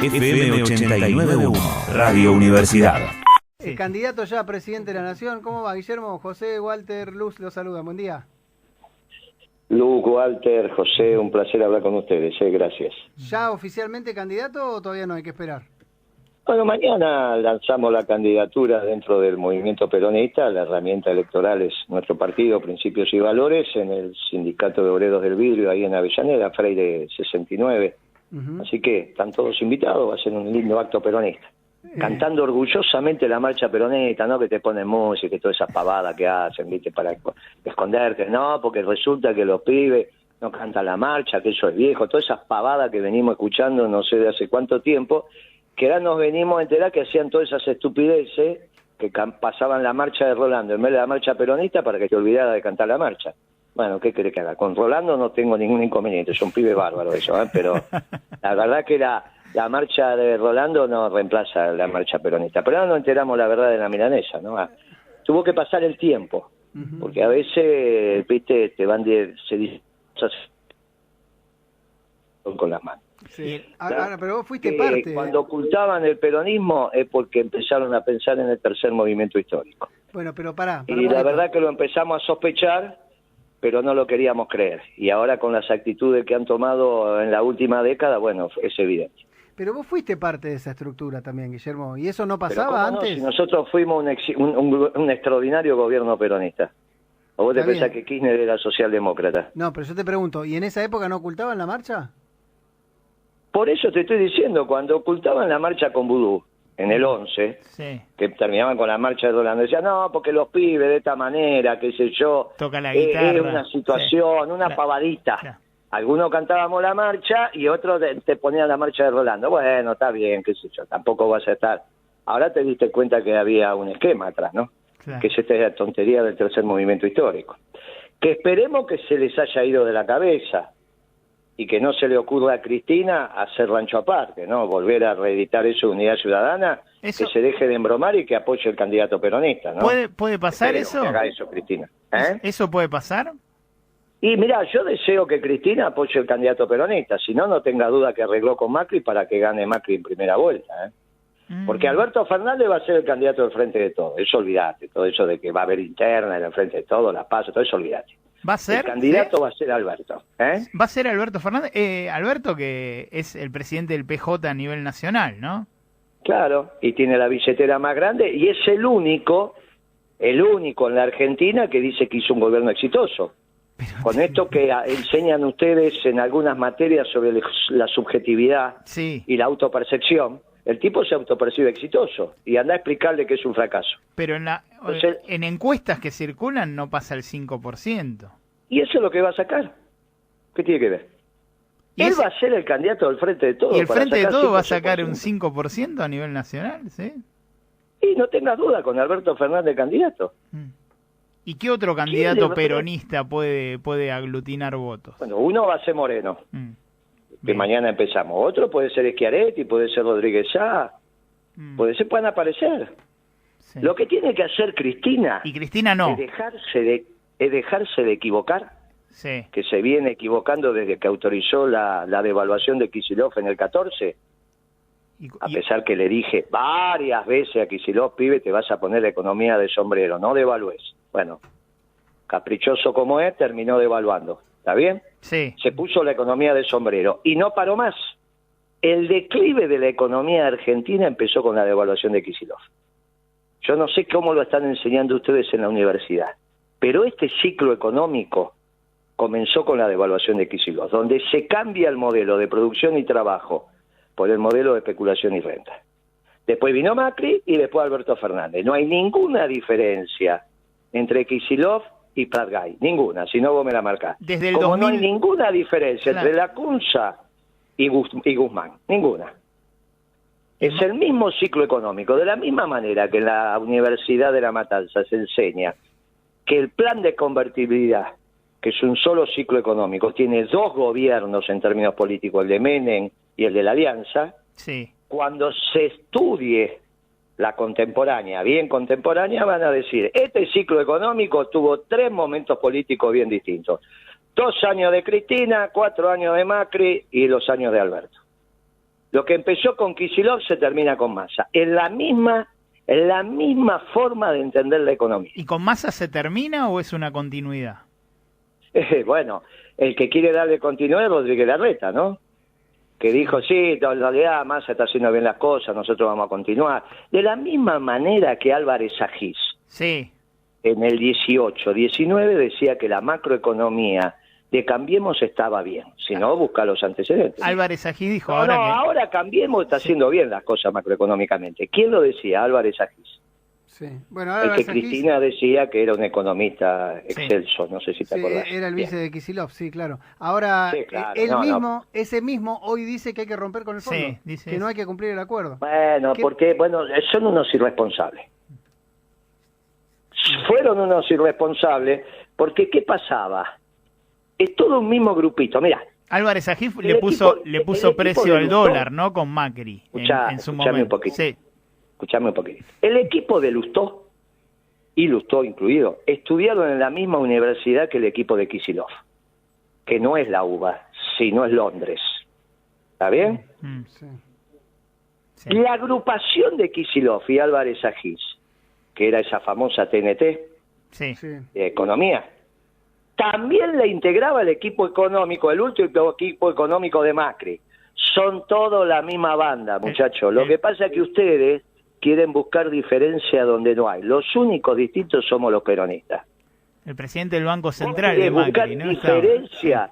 FM 89.1, Radio Universidad. Candidato ya a presidente de la Nación, ¿cómo va, Guillermo? José, Walter, Luz, los saluda, buen día. Luz, Walter, José, un placer hablar con ustedes, gracias. ¿Ya oficialmente candidato o todavía no hay que esperar? Bueno, mañana lanzamos la candidatura dentro del movimiento peronista, la herramienta electoral es nuestro partido, Principios y Valores, en el Sindicato de Obreros del Vidrio, ahí en Avellaneda, Freire 69. Así que están todos invitados, va a ser un lindo acto peronista. Cantando orgullosamente la marcha peronista, ¿no? Que te ponen música y toda esa pavada que hacen, ¿viste? Para esconderte, no, porque resulta que los pibes no cantan la marcha, que eso es viejo, todas esas pavadas que venimos escuchando no sé de hace cuánto tiempo, que ahora nos venimos a enterar que hacían todas esas estupideces, que pasaban la marcha de Rolando en vez de la marcha peronista para que te olvidara de cantar la marcha. Bueno, ¿qué querés que haga? Con Rolando no tengo ningún inconveniente, son pibes bárbaros eso, ¿eh? Pero la verdad que la marcha de Rolando no reemplaza la marcha peronista. Pero ahora nos enteramos la verdad de la milanesa, ¿no? Tuvo que pasar el tiempo, porque a veces, viste, se dicen cosas con las manos. Sí. Ahora, pero vos fuiste parte. Cuando ocultaban el peronismo es porque empezaron a pensar en el tercer movimiento histórico. Bueno, pero pará. Y la verdad que lo empezamos a sospechar, pero no lo queríamos creer. Y ahora con las actitudes que han tomado en la última década, bueno, es evidente. Pero vos fuiste parte de esa estructura también, Guillermo, ¿y eso no pasaba antes? Si nosotros fuimos un extraordinario gobierno peronista. ¿O vos te pensás que Kirchner era socialdemócrata? No, pero yo te pregunto, ¿y en esa época no ocultaban la marcha? Por eso te estoy diciendo, cuando ocultaban la marcha con Vudú, en el 11, sí, que terminaban con la marcha de Rolando, decían, no, porque los pibes de esta manera, qué sé yo, toca la guitarra, es una situación, una pavadita. Algunos cantábamos la marcha y otros te ponían la marcha de Rolando. Bueno, está bien, qué sé yo, tampoco vas a estar. Ahora te diste cuenta que había un esquema atrás, ¿no? Claro. Que es esta tontería del tercer movimiento histórico. Que esperemos que se les haya ido de la cabeza y que no se le ocurra a Cristina hacer rancho aparte, ¿no? Volver a reeditar eso de Unidad Ciudadana, que se deje de embromar y que apoye el candidato peronista, ¿no? ¿Puede pasar eso? Que haga eso, Cristina. ¿Eso puede pasar? Y mirá, yo deseo que Cristina apoye el candidato peronista, si no, no tenga duda que arregló con Macri para que gane Macri en primera vuelta, ¿eh? Porque Alberto Fernández va a ser el candidato del Frente de Todo, eso olvidate, todo eso de que va a haber interna en el Frente de Todo, la PASO, todo eso olvidate. ¿Va a ser? El candidato va a ser Alberto. ¿Va a ser Alberto Fernández? Alberto que es el presidente del PJ a nivel nacional, ¿no? Claro, y tiene la billetera más grande y es el único en la Argentina que dice que hizo un gobierno exitoso. Con esto que enseñan ustedes en algunas materias sobre la subjetividad y la autopercepción, el tipo se autopercibe exitoso y anda a explicarle que es un fracaso. Pero en encuestas que circulan no pasa el 5%. ¿Y eso es lo que va a sacar? ¿Qué tiene que ver? Él va a ser el candidato del Frente de Todo. ¿Y el Frente de Todo va a sacar un 5% a nivel nacional? ¿Sí? Y no tengas duda con Alberto Fernández candidato. ¿Y qué otro candidato peronista puede aglutinar votos? Bueno, uno va a ser Moreno, que mañana empezamos. Otro puede ser Schiaretti, puede ser Rodríguez Sá, pueden aparecer. Sí. Lo que tiene que hacer Cristina, y Cristina no, es dejarse de equivocar, que se viene equivocando desde que autorizó la devaluación de Kicillof en el 14. A pesar que le dije varias veces a Kicillof, pibe, te vas a poner la economía de sombrero, no devalúes. Bueno, caprichoso como es, terminó devaluando. ¿Está bien? Sí. Se puso la economía de sombrero y no paró más. El declive de la economía argentina empezó con la devaluación de Kicillof. Yo no sé cómo lo están enseñando ustedes en la universidad, pero este ciclo económico comenzó con la devaluación de Kicillof, donde se cambia el modelo de producción y trabajo por el modelo de especulación y renta. Después vino Macri y después Alberto Fernández. No hay ninguna diferencia entre Kicillof y Pratgay, ninguna, si no vos me la marcás. Desde el Como 2000... no hay ninguna diferencia entre Lacunza y Guzmán, ninguna. Es el mismo ciclo económico, de la misma manera que en la Universidad de La Matanza se enseña que el plan de convertibilidad, que es un solo ciclo económico, tiene dos gobiernos en términos políticos, el de Menem y el de la Alianza. Sí. Cuando se estudie la contemporánea, bien contemporánea, van a decir, este ciclo económico tuvo 3 momentos políticos bien distintos. 2 años de Cristina, 4 años de Macri y los años de Alberto. Lo que empezó con Kicillof se termina con Massa. En la misma forma de entender la economía. ¿Y con Massa se termina o es una continuidad? Bueno, el que quiere darle continuidad es Rodríguez Larreta, ¿no? Que dijo, sí, en realidad Massa está haciendo bien las cosas, nosotros vamos a continuar. De la misma manera que Álvarez Agis, Sí. en el 18, 19 decía que la macroeconomía de Cambiemos estaba bien. Si no, busca los antecedentes. Álvarez Agis dijo No, ahora Cambiemos está haciendo bien las cosas macroeconómicamente. ¿Quién lo decía? Álvarez Agis. Sí. Bueno, El que Álvarez Agis, Cristina decía que era un economista excelso, no sé si te sí, acordás. era el Bien. vice de Kicillof, sí, claro. Ahora, Sí, claro, ese mismo hoy dice que hay que romper con el fondo, Sí, dice que eso. no hay que cumplir el acuerdo. Bueno, porque son unos irresponsables. Fueron unos irresponsables porque ¿qué pasaba? Es todo un mismo grupito. Mira, Álvarez Agis El le puso equipo precio de al Lustó. dólar, ¿no? Con Macri en su Escuchame momento. un poquito. Sí. Escuchame un poquito. El equipo de Lustó, y Lustó incluido, estudiaron en la misma universidad que el equipo de Kicillof, que no es la UBA, sino es Londres. ¿Está bien? Mm, Sí. sí. La agrupación de Kicillof y Álvarez Agis, que era esa famosa TNT Sí. Sí. de economía, también la integraba el equipo económico, el último equipo económico de Macri. Son todos la misma banda, muchachos. Lo que pasa es que ustedes quieren buscar diferencia donde no hay. Los únicos distintos somos los peronistas. El presidente del Banco Vos Central querés de buscar Macri, ¿no? Estaba. diferencia.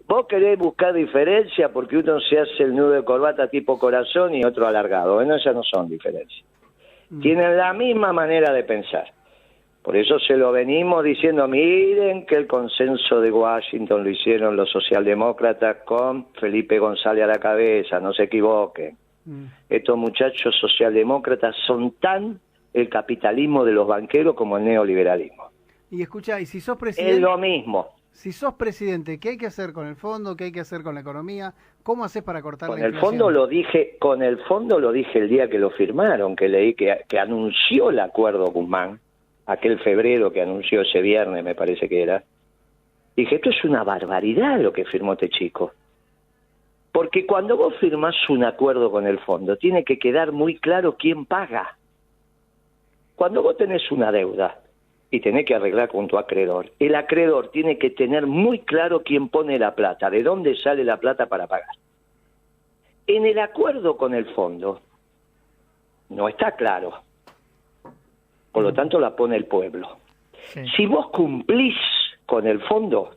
Vos querés buscar diferencia porque uno se hace el nudo de corbata tipo corazón y otro alargado. Bueno, esas no son diferencias. Tienen la misma manera de pensar. Por eso se lo venimos diciendo, miren que el consenso de Washington lo hicieron los socialdemócratas con Felipe González a la cabeza, no se equivoquen. Estos muchachos socialdemócratas son tan el capitalismo de los banqueros como el neoliberalismo. Y escucha, y si sos Es presidente, lo mismo. ¿qué hay que hacer con el fondo? ¿Qué hay que hacer con la economía? ¿Cómo haces para cortar Con la el inflación? fondo lo dije, el día que lo firmaron, que leí que anunció el acuerdo Guzmán, aquel febrero que anunció ese viernes, me parece que era. Dije, esto es una barbaridad lo que firmó este chico. Porque cuando vos firmás un acuerdo con el fondo, tiene que quedar muy claro quién paga. Cuando vos tenés una deuda y tenés que arreglar con tu acreedor, el acreedor tiene que tener muy claro quién pone la plata, de dónde sale la plata para pagar. En el acuerdo con el fondo no está claro. Por lo tanto, la pone el pueblo. Sí. Si vos cumplís con el fondo,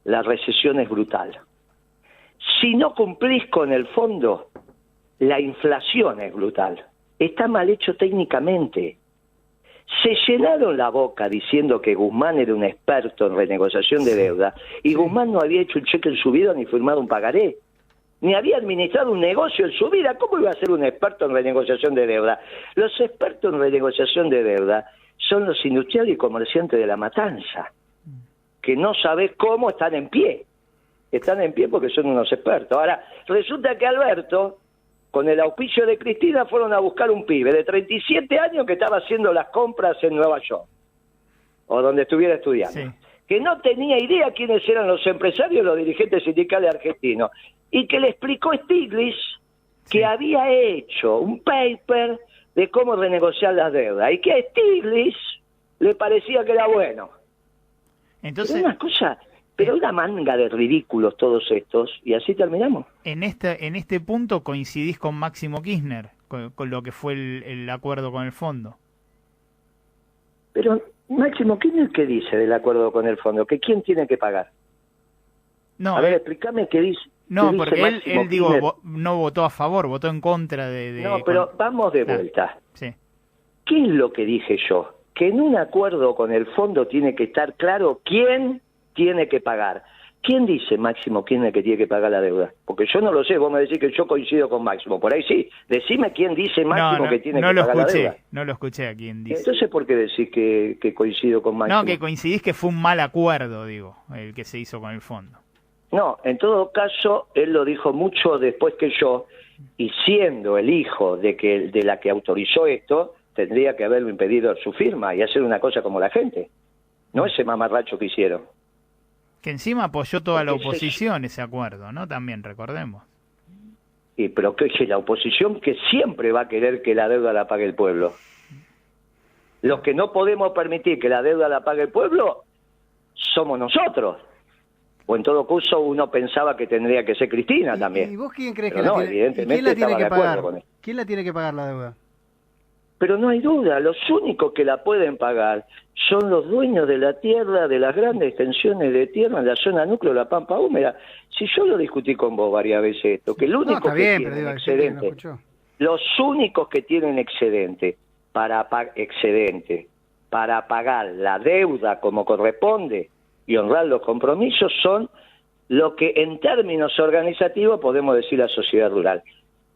la recesión es brutal. Si no cumplís con el fondo, la inflación es brutal. Está mal hecho técnicamente. Se llenaron la boca diciendo que Guzmán era un experto en renegociación de deuda, y Guzmán no había hecho un cheque en su vida ni firmado un pagaré, ni había administrado un negocio en su vida. ¿Cómo iba a ser un experto en renegociación de deuda? Los expertos en renegociación de deuda son los industriales y comerciantes de La Matanza, que no sabés cómo están en pie. Están en pie porque son unos expertos. Ahora, resulta que Alberto, con el auspicio de Cristina, fueron a buscar un pibe de 37 años que estaba haciendo las compras en Nueva York, o donde estuviera estudiando, Sí. que no tenía idea quiénes eran los empresarios y los dirigentes sindicales argentinos, y que le explicó Stiglitz que había hecho un paper de cómo renegociar las deudas, y que a Stiglitz le parecía que era bueno. Entonces, Pero una cosa, pero una manga de ridículos todos estos, y así terminamos. en este punto coincidís con Máximo Kirchner, con lo que fue el acuerdo con el fondo. Pero, Máximo, ¿quién es el que dice del acuerdo con el fondo? ¿Que quién tiene que pagar? No, A ver, explícame qué dice. no, qué dice porque Máximo él digo, Kirchner. no votó a favor, votó en contra de No, pero vamos de Claro. vuelta. Sí. ¿Qué es lo que dije yo? Que en un acuerdo con el fondo tiene que estar claro quién tiene que pagar. ¿Quién dice, Máximo, quién es el que tiene que pagar la deuda? Porque yo no lo sé, vos me decís que yo coincido con Máximo. Por ahí sí, decime quién dice Máximo que tiene que pagar la deuda. No lo escuché a quien dice. Entonces, ¿por qué decís que coincido con Máximo? No, que coincidís que fue un mal acuerdo, digo, el que se hizo con el fondo. No, en todo caso, él lo dijo mucho después que yo, y siendo el hijo de la que autorizó esto, tendría que haberlo impedido su firma y hacer una cosa como la gente. No ese mamarracho que hicieron. Que encima apoyó toda la Porque oposición ese acuerdo, ¿no? También, recordemos. Pero que es la oposición que siempre va a querer que la deuda la pague el pueblo. Los que no podemos permitir que la deuda la pague el pueblo somos nosotros. O en todo caso uno pensaba que tendría que ser Cristina también. ¿Y vos quién crees pero que evidentemente quién la tiene que pagar? Con él. ¿Quién la tiene que pagar la deuda? Pero no hay duda, los únicos que la pueden pagar son los dueños de la tierra, de las grandes extensiones de tierra en la zona núcleo de la Pampa Húmeda. Si yo lo discutí con vos varias veces esto, que el único que tiene excedente, los únicos que tienen excedente para pagar la deuda como corresponde y honrar los compromisos son lo que en términos organizativos podemos decir la sociedad rural.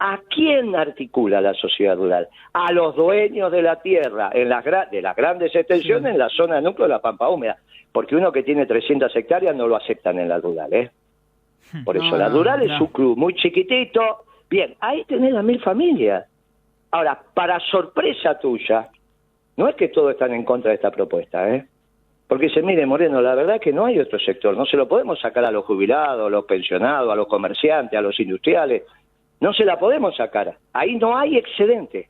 ¿A quién articula la sociedad rural? A los dueños de la tierra, de las grandes extensiones en la zona de núcleo de la Pampa Húmeda, porque uno que tiene 300 hectáreas no lo aceptan en la rural, ¿eh? Por eso la rural es un club muy chiquitito. Bien, ahí tenés las 1000 familias. Ahora, para sorpresa tuya, no es que todos están en contra de esta propuesta, ¿eh? Porque se mire, Moreno, la verdad es que no hay otro sector, no se lo podemos sacar a los jubilados, a los pensionados, a los comerciantes, a los industriales, no se la podemos sacar, ahí no hay excedente.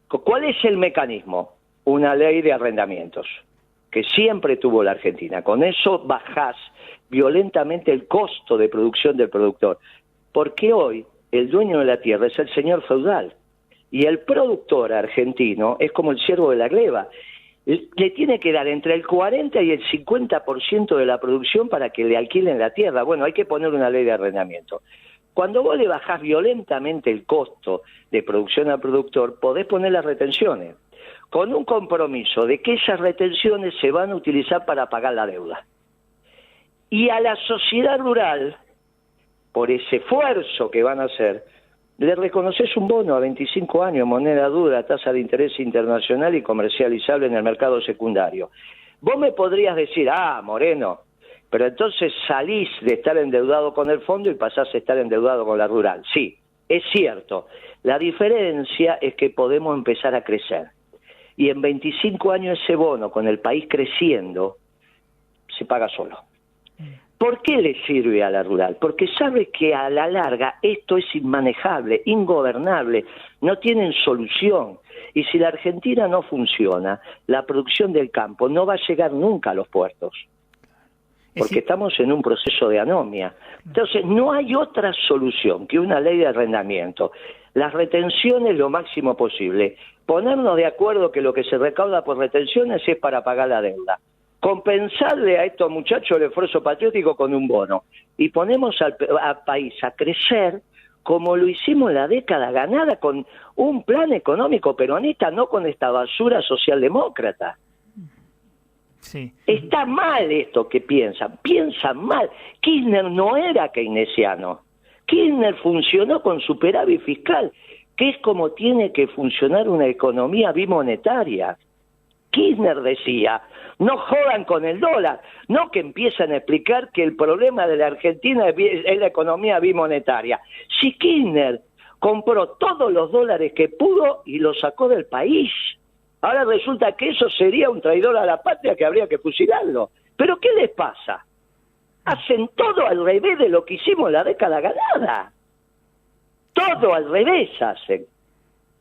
¿Cuál es el mecanismo? Una ley de arrendamientos, que siempre tuvo la Argentina, con eso bajás violentamente el costo de producción del productor, porque hoy el dueño de la tierra es el señor feudal, y el productor argentino es como el siervo de la gleba, le tiene que dar entre el 40 y el 50% de la producción para que le alquilen la tierra. Bueno, hay que poner una ley de arrendamiento. Cuando vos le bajás violentamente el costo de producción al productor, podés poner las retenciones, con un compromiso de que esas retenciones se van a utilizar para pagar la deuda. Y a la sociedad rural, por ese esfuerzo que van a hacer, le reconoces un bono a 25 años, moneda dura, tasa de interés internacional y comercializable en el mercado secundario. Vos me podrías decir, Moreno, pero entonces salís de estar endeudado con el fondo y pasás a estar endeudado con la rural. Sí, es cierto. La diferencia es que podemos empezar a crecer. Y en 25 años ese bono, con el país creciendo, se paga solo. ¿Por qué le sirve a la rural? Porque sabe que a la larga esto es inmanejable, ingobernable, no tienen solución. Y si la Argentina no funciona, la producción del campo no va a llegar nunca a los puertos, porque estamos en un proceso de anomia. Entonces no hay otra solución que una ley de arrendamiento, las retenciones lo máximo posible, ponernos de acuerdo que lo que se recauda por retenciones es para pagar la deuda, compensarle a estos muchachos el esfuerzo patriótico con un bono y ponemos al país a crecer como lo hicimos en la década ganada con un plan económico peronista, no con esta basura socialdemócrata. Sí. Está mal esto que piensan mal. Kirchner no era keynesiano. Kirchner funcionó con superávit fiscal, que es como tiene que funcionar una economía bimonetaria. Kirchner decía, no jodan con el dólar, no que empiezan a explicar que el problema de la Argentina es la economía bimonetaria. Si Kirchner compró todos los dólares que pudo y los sacó del país, ahora resulta que eso sería un traidor a la patria que habría que fusilarlo. ¿Pero qué les pasa? Hacen todo al revés de lo que hicimos en la década ganada. Todo al revés hacen.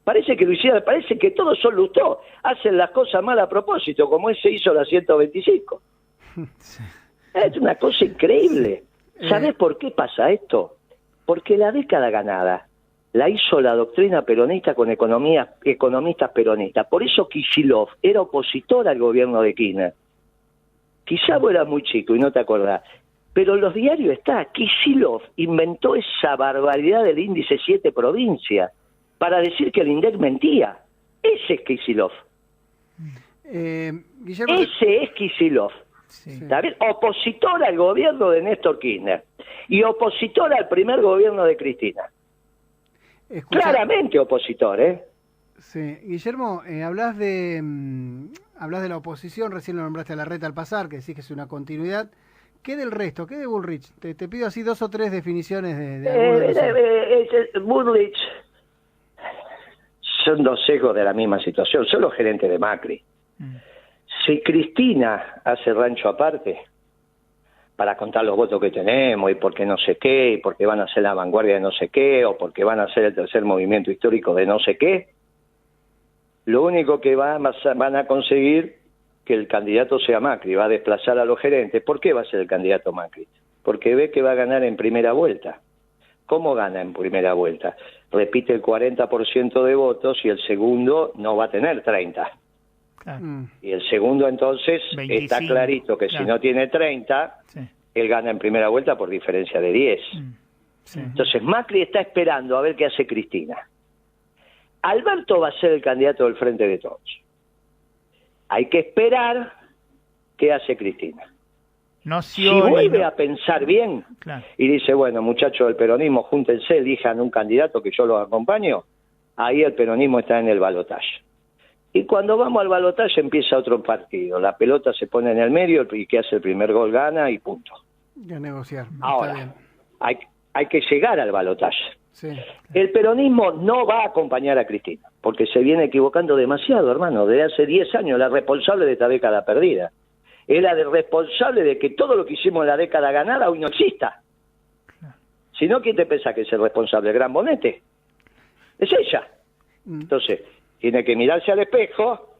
Parece que lo hicieron, parece que todos son lustó, hacen las cosas mal a propósito, como ese hizo la 125. Sí. Es una cosa increíble. ¿Sabés por qué pasa esto? Porque la década ganada la hizo la doctrina peronista con economistas peronistas. Por eso Kicillof era opositor al gobierno de Kirchner. Quizá vos eras muy chico y no te acordás, pero en los diarios está, Kicillof inventó esa barbaridad del índice 7 provincias para decir que el INDEC mentía. Ese es Kicillof. Guillermo... Ese es Kicillof. Sí. Opositor al gobierno de Néstor Kirchner y opositor al primer gobierno de Cristina. Claramente opositor, ¿eh? Sí. Guillermo, hablas de la oposición, recién lo nombraste a Larreta al pasar, que decís que es una continuidad. ¿Qué del resto? ¿Qué de Bullrich? Te pido así 2 o 3 definiciones de Bullrich son 2 egos de la misma situación, son los gerentes de Macri. Si Cristina hace rancho aparte, para contar los votos que tenemos y porque no sé qué, y porque van a ser la vanguardia de no sé qué, o porque van a ser el tercer movimiento histórico de no sé qué. Lo único que van a conseguir que el candidato sea Macri, va a desplazar a los gerentes. ¿Por qué va a ser el candidato Macri? Porque ve que va a ganar en primera vuelta. ¿Cómo gana en primera vuelta? Repite el 40% de votos y el segundo no va a tener 30%. Claro. Y el segundo entonces 25, está clarito que claro. si no tiene 30, Sí. él gana en primera vuelta por diferencia de 10. Sí. Entonces Macri está esperando a ver qué hace Cristina. Alberto va a ser el candidato del Frente de Todos. Hay que esperar qué hace Cristina. No Si vuelve a pensar bien Claro. y dice, bueno, muchachos del peronismo, júntense, elijan un candidato que yo los acompaño, ahí el peronismo está en el balotaje. Y cuando vamos al balotaje empieza otro partido. La pelota se pone en el medio y que hace el primer gol gana y punto. Y a negociar. Está Ahora, bien. hay que llegar al balotaje. Sí. El peronismo no va a acompañar a Cristina, porque se viene equivocando demasiado, hermano. Desde hace 10 años la responsable de esta década perdida. Es la responsable de que todo lo que hicimos en la década ganada hoy no exista. Si no, ¿quién te piensa que es el responsable? ¿El Gran Bonete? Es ella. Entonces, tiene que mirarse al espejo,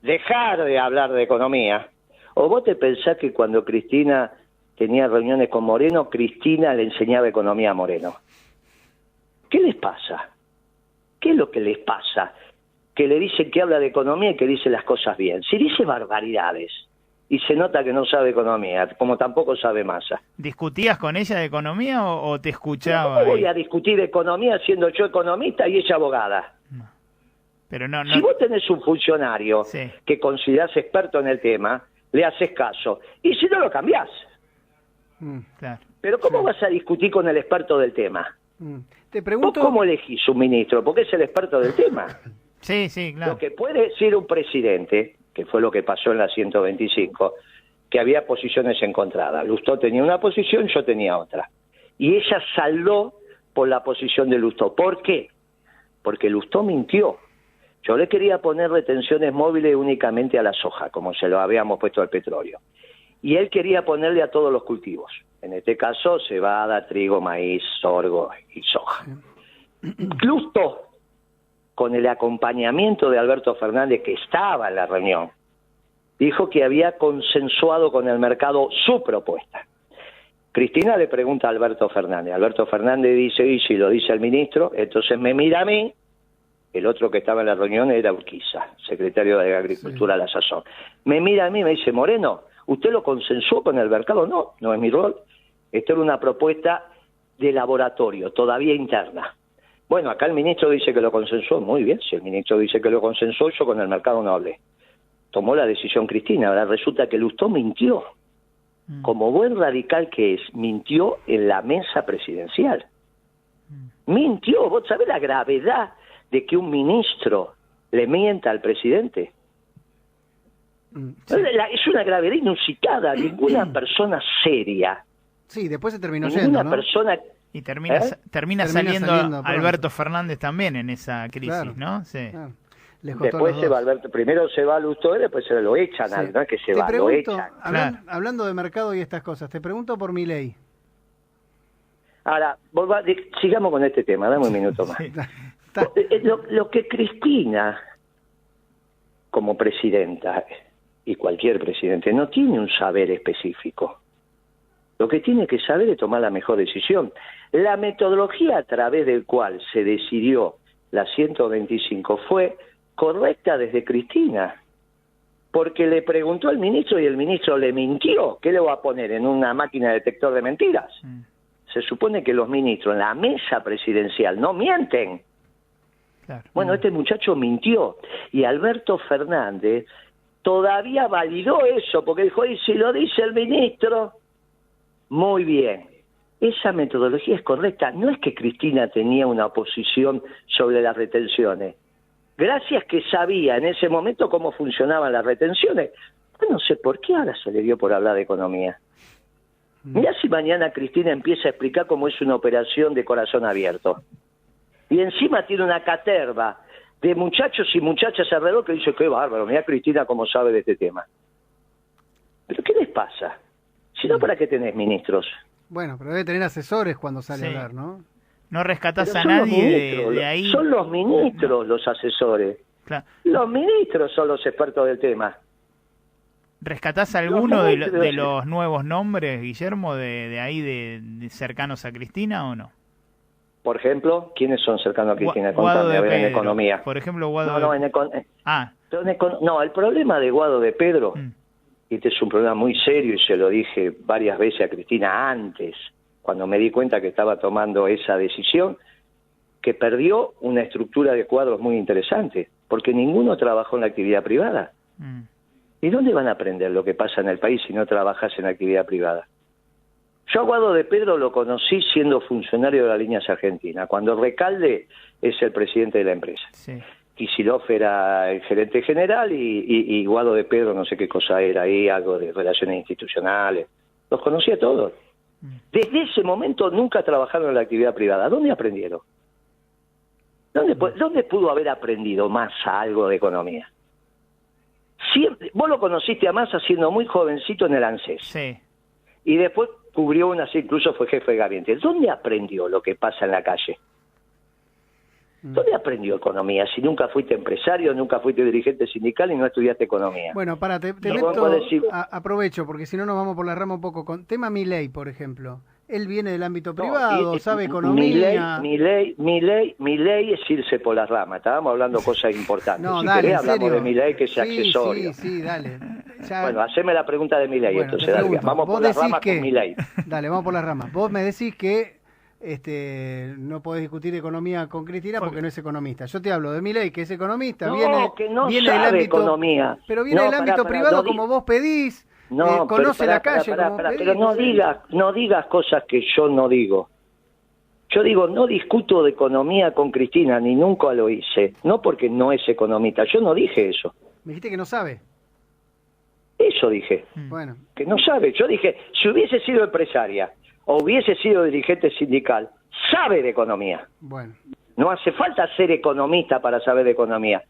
dejar de hablar de economía. ¿O vos te pensás que cuando Cristina tenía reuniones con Moreno, Cristina le enseñaba economía a Moreno? ¿Qué les pasa? ¿Qué es lo que les pasa? Que le dicen que habla de economía y que dice las cosas bien. Si dice barbaridades y se nota que no sabe economía, como tampoco sabe Massa. ¿Discutías con ella de economía o te escuchaba? ¿Cómo voy a discutir de economía siendo yo economista y ella abogada? Pero no. Si vos tenés un funcionario Sí. que considerás experto en el tema, le haces caso. Y si no, lo cambiás. Claro. Pero ¿cómo vas a discutir con el experto del tema? Te ¿Vos pregunto... cómo elegís un ministro? Porque es el experto del tema. Sí, claro. Lo que puede decir un presidente, que fue lo que pasó en la 125, que había posiciones encontradas. Lustó tenía una posición, yo tenía otra. Y ella saldó por la posición de Lustó. ¿Por qué? Porque Lustó mintió. Yo le quería poner retenciones móviles únicamente a la soja, como se lo habíamos puesto al petróleo. Y él quería ponerle a todos los cultivos. En este caso, cebada, trigo, maíz, sorgo y soja. Lustó, con el acompañamiento de Alberto Fernández, que estaba en la reunión, dijo que había consensuado con el mercado su propuesta. Cristina le pregunta a Alberto Fernández. Alberto Fernández dice, y si lo dice el ministro, entonces me mira a mí. El otro que estaba en la reunión era Urquiza, secretario de Agricultura a la sazón. Me mira a mí y me dice, Moreno, ¿usted lo consensuó con el mercado? No, no es mi rol. Esto era una propuesta de laboratorio, todavía interna. Bueno, acá el ministro dice que lo consensuó. Muy bien, si el ministro dice que lo consensuó, yo con el mercado no hablé. Tomó la decisión Cristina. Ahora resulta que Lustó mintió. Como buen radical que es, mintió en la mesa presidencial. Mintió. ¿Vos sabés la gravedad de que un ministro le mienta al presidente? Sí. Es una gravedad inusitada. Ninguna persona seria, Sí, después se terminó ninguna yendo, ¿no? persona... Y termina saliendo pronto. Alberto Fernández también en esa crisis, Claro. ¿no? Sí. Claro. Les costó Después los se dos. va Alberto, primero se va Lustó y después se lo echan, Sí. no es que se Te va, lo pregunto, echan. hablando de mercado y estas cosas, te pregunto por Milei. Ahora, sigamos con este tema, dame un minuto más. Sí. Lo que Cristina, como presidenta, y cualquier presidente, no tiene un saber específico. Lo que tiene que saber es tomar la mejor decisión. La metodología a través del cual se decidió la 125 fue correcta desde Cristina, porque le preguntó al ministro y el ministro le mintió. ¿Qué le va a poner en una máquina detector de mentiras? Se supone que los ministros en la mesa presidencial no mienten. Claro. Bueno, este muchacho mintió y Alberto Fernández todavía validó eso, porque dijo, y si lo dice el ministro, muy bien. Esa metodología es correcta. No es que Cristina tenía una oposición sobre las retenciones. Gracias que sabía en ese momento cómo funcionaban las retenciones. Yo no sé por qué ahora se le dio por hablar de economía. Mirá si mañana Cristina empieza a explicar cómo es una operación de corazón abierto. Y encima tiene una caterva de muchachos y muchachas alrededor que dice, qué bárbaro, mirá Cristina cómo sabe de este tema. ¿Pero qué les pasa? Si no, ¿para qué tenés ministros? Bueno, pero debe tener asesores cuando sale a Sí. hablar, ¿no? No rescatás Pero a son los nadie ministros, de ahí. Son los ministros los asesores. Claro. Los ministros son los expertos del tema. ¿Rescatás alguno de, ministros. de los nuevos nombres, Guillermo, de ahí, de cercanos a Cristina o no? Por ejemplo, ¿quiénes son cercanos a Cristina? Guado Contame, de a ver, en Pedro. economía. Por ejemplo, Guado No, no, de... Ah, no, el problema de Guado de Pedro, mm, y este es un problema muy serio y se lo dije varias veces a Cristina antes, cuando me di cuenta que estaba tomando esa decisión, que perdió una estructura de cuadros muy interesante, porque ninguno trabajó en la actividad privada. mm. ¿Y dónde van a aprender lo que pasa en el país si no trabajas en la actividad privada? Yo a Guado de Pedro lo conocí siendo funcionario de las líneas argentinas, cuando Recalde es el presidente de la empresa. Sí. Kicillof era el gerente general y Guado de Pedro no sé qué cosa era ahí, algo de relaciones institucionales. Los conocí a todos. Desde ese momento nunca trabajaron en la actividad privada. ¿Dónde aprendieron? ¿Dónde pudo haber aprendido Massa algo de economía? Siempre, vos lo conociste a Massa siendo muy jovencito en el ANSES. Sí. Y después cubrió incluso fue jefe de gabinete. ¿Dónde aprendió lo que pasa en la calle? ¿Dónde aprendió economía? Si nunca fuiste empresario, nunca fuiste dirigente sindical y no estudiaste economía. Bueno, te No, meto, vos decís- aprovecho, porque si no nos vamos por la rama un poco. Con tema Milei, por ejemplo. Él viene del ámbito privado, sabe economía. Mi ley es irse por las ramas. Estábamos hablando cosas importantes. No, Si dale, querés en hablamos serio. de mi ley que es Sí, accesorio. Sí, dale. Ya- Bueno, haceme la pregunta de mi ley, Bueno, entonces, te dale. pregunto, Vamos vos por las decís ramas que- con mi ley. Dale, vamos por las ramas. Vos me decís que no podés discutir economía con Cristina porque no es economista. Yo te hablo de Milei, que es economista, No, viene, que no viene del sabe ámbito, economía. pero viene No, del pará, ámbito pará, privado no di- como vos pedís, No, conoce pero la calle como pará, pedís. pero no sé. digas cosas que yo no digo. Yo digo, no discuto de economía con Cristina, ni nunca lo hice. No porque no es economista, yo no dije eso. Me dijiste que no sabe. Eso dije, Bueno, que no sabe. Yo dije, si hubiese sido empresaria o hubiese sido dirigente sindical, sabe de economía. bueno. No hace falta ser economista para saber de economía.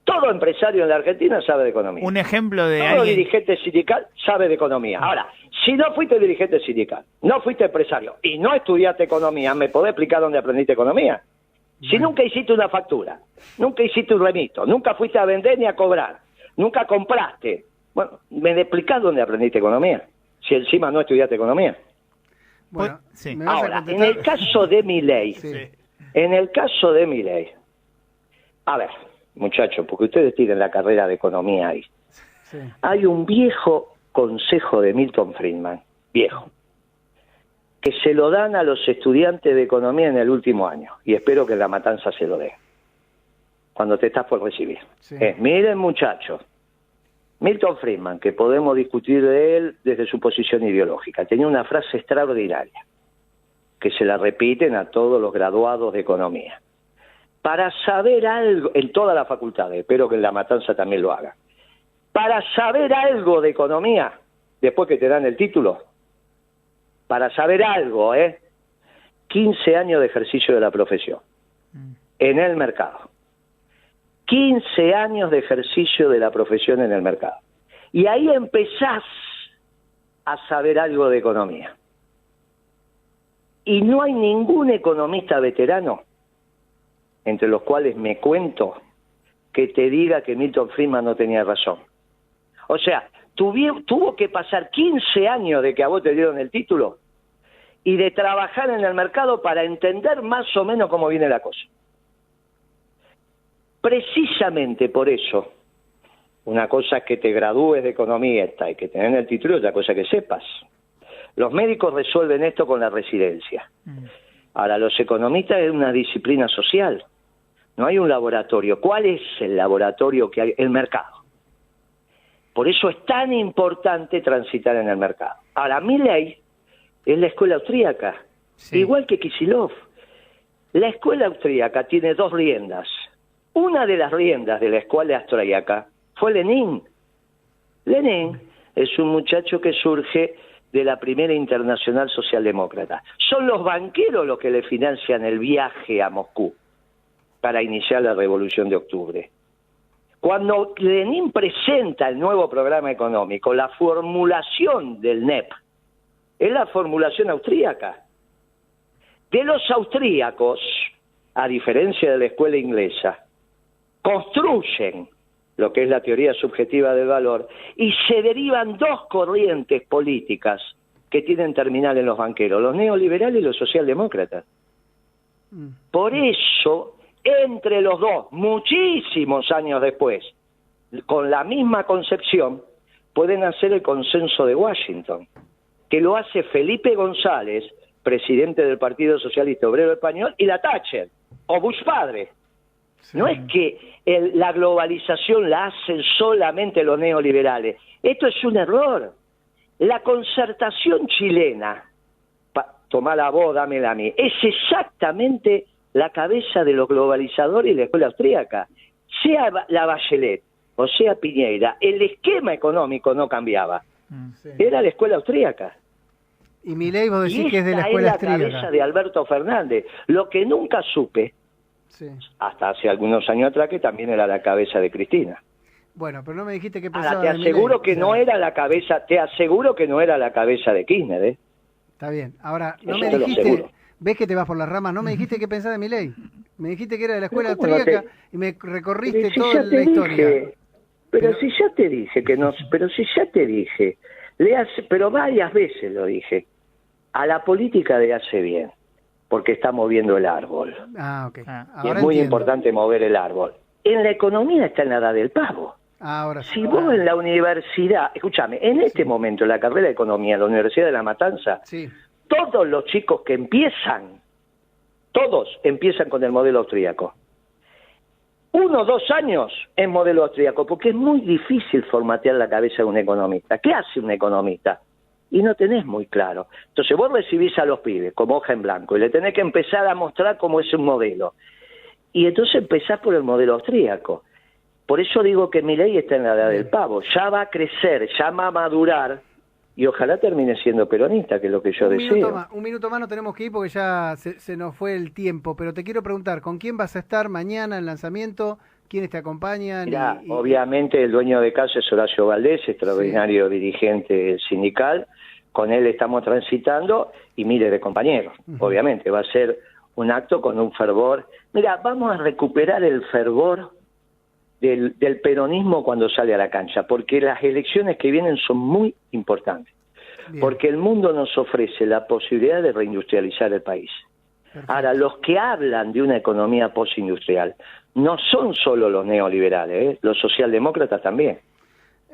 Todo empresario en la Argentina sabe de economía. Un ejemplo de Todo alguien... dirigente sindical sabe de economía. Ahora, si no fuiste dirigente sindical, no fuiste empresario y no estudiaste economía, ¿me podés explicar dónde aprendiste economía? Si nunca hiciste una factura, nunca hiciste un remito, nunca fuiste a vender ni a cobrar, nunca compraste, bueno, ¿me explicás dónde aprendiste economía? Si encima no estudiaste economía. Bueno, Sí. ¿me vas a Ahora, en contestar? el caso de Milei, Sí. en el caso de Milei, a ver, muchachos, porque ustedes tienen la carrera de economía ahí. Sí. Hay un viejo consejo de Milton Friedman, viejo, que se lo dan a los estudiantes de economía en el último año, y espero que La Matanza se lo dé, cuando te estás por recibir. Sí. Miren, muchachos, Milton Friedman, que podemos discutir de él desde su posición ideológica, tenía una frase extraordinaria, que se la repiten a todos los graduados de economía. Para saber algo, en todas las facultades, espero que en La Matanza también lo haga, para saber algo de economía, después que te dan el título, para saber algo, 15 años de ejercicio de la profesión, en el mercado. 15 años de ejercicio de la profesión en el mercado. Y ahí empezás a saber algo de economía. Y no hay ningún economista veterano, entre los cuales me cuento, que te diga que Milton Friedman no tenía razón. O sea, tuvo que pasar 15 años de que a vos te dieron el título y de trabajar en el mercado para entender más o menos cómo viene la cosa. Precisamente por eso, una cosa es que te gradúes de economía y que tenés el título, otra cosa que sepas. Los médicos resuelven esto con la residencia. Ahora, los economistas es una disciplina social. No hay un laboratorio. ¿Cuál es el laboratorio que hay? El mercado. Por eso es tan importante transitar en el mercado. Ahora, Milei es la escuela austríaca, Sí. igual que Kicillof. La escuela austríaca tiene dos riendas. Una de las riendas de la escuela austríaca fue Lenin. Lenin es un muchacho que surge de la primera internacional socialdemócrata. Son los banqueros los que le financian el viaje a Moscú para iniciar la Revolución de Octubre. Cuando Lenin presenta el nuevo programa económico, la formulación del NEP, Es la formulación austríaca. De los austríacos, a diferencia de la escuela inglesa, construyen lo que es la teoría subjetiva del valor y se derivan dos corrientes políticas que tienen terminal en los banqueros, los neoliberales y los socialdemócratas. Por eso, entre los dos, muchísimos años después, con la misma concepción, pueden hacer el consenso de Washington, que lo hace Felipe González, presidente del Partido Socialista Obrero Español, y la Thatcher, o Bush padre. Sí. No es que la globalización la hacen solamente los neoliberales. Esto es un error. La concertación chilena, tomá vos, dámela a mí, es exactamente la cabeza de los globalizadores y la escuela austríaca. Sea la Bachelet o sea Piñera, el esquema económico no cambiaba. Sí. Era la escuela austríaca. Y Milei vos decís que es de la escuela austríaca. Es la cabeza de Alberto Fernández. Lo que nunca supe, hasta hace algunos años atrás, que también era la cabeza de Cristina. Bueno, pero no me dijiste que pensaba. Ahora, te aseguro que no era la cabeza, te aseguro que no era la cabeza de Kirchner, ¿eh? Está bien. Ahora, no me dijiste, ves que te vas por las ramas, no me dijiste qué pensaba de Milei. Me dijiste que era de la escuela austríaca y me recorriste toda la historia. Pero si ya te dije que no, pero si ya te dije, pero varias veces lo dije, a la política le hace bien, porque está moviendo el árbol. Ah, ok. Y es muy importante mover el árbol. En la economía está en la edad del pavo. Ahora sí. Si vos en la universidad, escúchame, en este momento en la carrera de economía en la Universidad de La Matanza, todos los chicos que empiezan, todos empiezan con el modelo austríaco. 1 o 2 años en modelo austríaco, porque es muy difícil formatear la cabeza de un economista. ¿Qué hace un economista? Y no tenés muy claro. Entonces vos recibís a los pibes como hoja en blanco y le tenés que empezar a mostrar cómo es un modelo. Y entonces empezás por el modelo austríaco. Por eso digo que Milei está en la edad del pavo. Ya va a crecer, ya va a madurar y ojalá termine siendo peronista, que es lo que yo deseo. Un minuto más no tenemos que ir porque ya se nos fue el tiempo, pero te quiero preguntar, ¿con quién vas a estar mañana en el lanzamiento? ¿Quiénes te acompañan? Mirá, obviamente el dueño de casa es Horacio Valdés, extraordinario dirigente sindical. Con él estamos transitando y miles de compañeros. Obviamente va a ser un acto con un fervor. Mira, vamos a recuperar el fervor del peronismo cuando sale a la cancha, porque las elecciones que vienen son muy importantes. Bien. Porque el mundo nos ofrece la posibilidad de reindustrializar el país. Perfecto. Ahora, los que hablan de una economía postindustrial no son solo los neoliberales, los socialdemócratas también.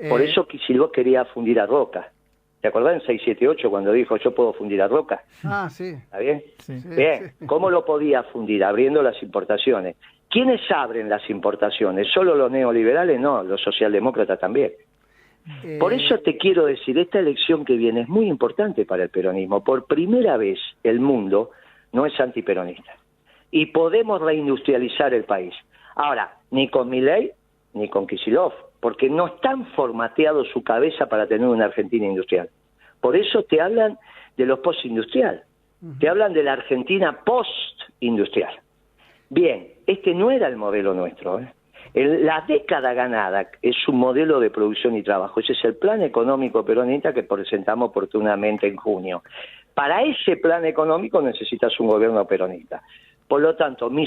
Por eso Kicillof quería fundir a Roca. ¿Te acordás en 678 cuando dijo yo puedo fundir a Roca? Ah, sí. ¿Está bien? Sí. Bien. Sí. ¿Cómo lo podía fundir? Abriendo las importaciones. ¿Quiénes abren las importaciones? ¿Solo los neoliberales? No, los socialdemócratas también. Por eso te quiero decir, esta elección que viene es muy importante para el peronismo. Por primera vez el mundo no es antiperonista. Y podemos reindustrializar el país. Ahora, ni con Milei ni con Kicillof, porque no están formateados su cabeza para tener una Argentina industrial. Por eso te hablan de los postindustrial. Te hablan de la Argentina postindustrial. Bien, este no era el modelo nuestro. La década ganada es un modelo de producción y trabajo. Ese es el plan económico peronista que presentamos oportunamente en junio. Para ese plan económico necesitas un gobierno peronista. Por lo tanto, mi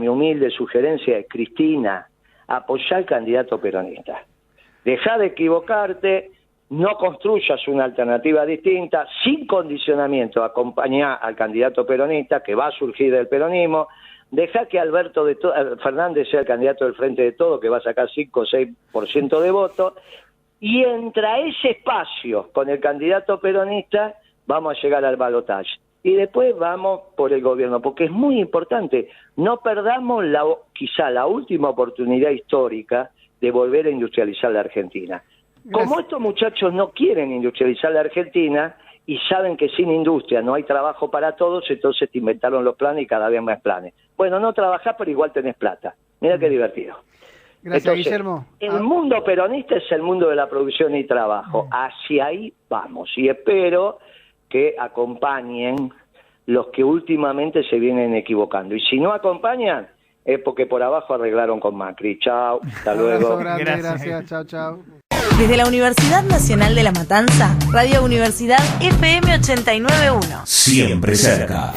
humilde sugerencia es, Cristina, apoyá al candidato peronista. Dejá de equivocarte, no construyas una alternativa distinta, sin condicionamiento, acompañá al candidato peronista que va a surgir del peronismo. Deja que Alberto Fernández sea el candidato del Frente de Todos, que va a sacar 5 o 6% de votos, y entre ese espacio con el candidato peronista vamos a llegar al balotaje. Y después vamos por el gobierno, porque es muy importante. No perdamos quizá la última oportunidad histórica de volver a industrializar la Argentina. Como estos muchachos no quieren industrializar la Argentina y saben que sin industria no hay trabajo para todos, entonces te inventaron los planes y cada vez más planes. Bueno, no trabajás, pero igual tenés plata. Mira qué divertido. Gracias, entonces, Guillermo. El mundo peronista es el mundo de la producción y trabajo. Hacia ahí vamos. Y espero que acompañen los que últimamente se vienen equivocando. Y si no acompañan, es porque por abajo arreglaron con Macri. Chao, hasta luego. Gracias, chao, chao. Desde la Universidad Nacional de La Matanza, Radio Universidad FM 89.1. Siempre cerca.